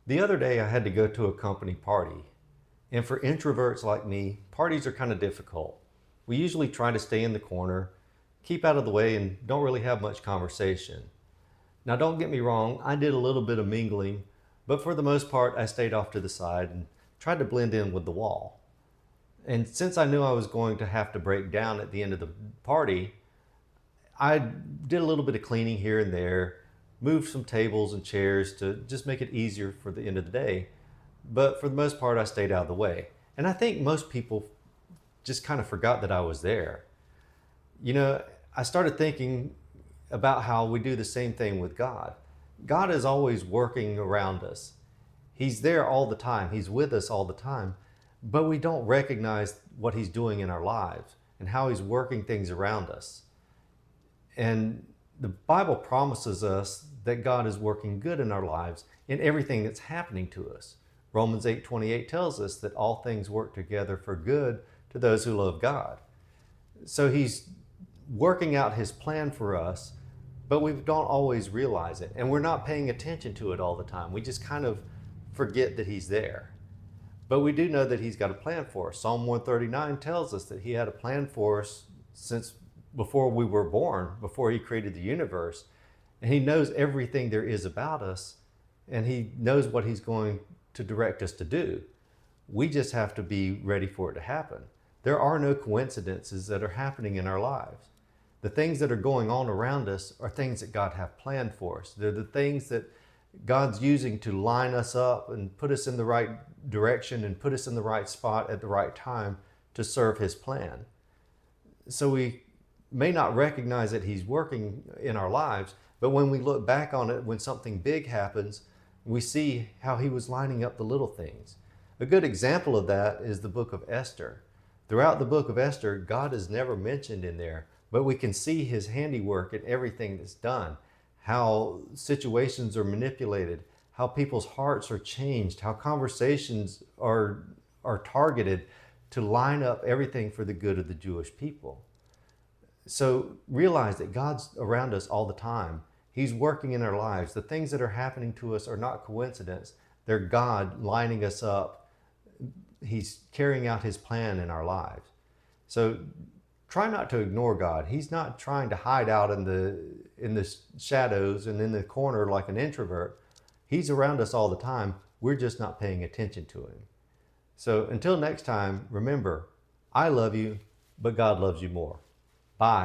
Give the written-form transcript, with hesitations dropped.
The other day, I had to go to a company party. And for introverts like me, parties are kind of difficult. We usually try to stay in the corner, keep out of the way, and don't really have much conversation. Now, don't get me wrong, I did a little bit of mingling, but for the most part, I stayed off to the side and tried to blend in with the wall. And since I knew I was going to have to break down at the end of the party, I did a little bit of cleaning here and there, moved some tables and chairs to just make it easier for the end of the day. But for the most part, I stayed out of the way. And I think most people just kind of forgot that I was there. You know, I started thinking about how we do the same thing with God. God is always working around us. He's there all the time. He's with us all the time. But we don't recognize what He's doing in our lives and how He's working things around us. And the Bible promises us that God is working good in our lives in everything that's happening to us. Romans 8:28 tells us that all things work together for good to those who love God. So He's working out His plan for us, but we don't always realize it. And we're not paying attention to it all the time. We just kind of forget that He's there. But we do know that He's got a plan for us. Psalm 139 tells us that He had a plan for us since before we were born, before He created the universe. And He knows everything there is about us, and He knows what He's going to direct us to do. We just have to be ready for it to happen. There are no coincidences that are happening in our lives. The things that are going on around us are things that God have planned for us. They're the things that God's using to line us up and put us in the right direction and put us in the right spot at the right time to serve His plan. So we may not recognize that He's working in our lives, but when we look back on it, when something big happens, we see how He was lining up the little things. A good example of that is the book of Esther. Throughout the book of Esther, God is never mentioned in there, but we can see His handiwork in everything that's done, how situations are manipulated, how people's hearts are changed, how conversations are targeted to line up everything for the good of the Jewish people. So realize that God's around us all the time. He's working in our lives. The things that are happening to us are not coincidence. They're God lining us up. He's carrying out His plan in our lives. So try not to ignore God. He's not trying to hide out in the shadows and in the corner like an introvert. He's around us all the time. We're just not paying attention to Him. So until next time, remember, I love you, but God loves you more. Bye.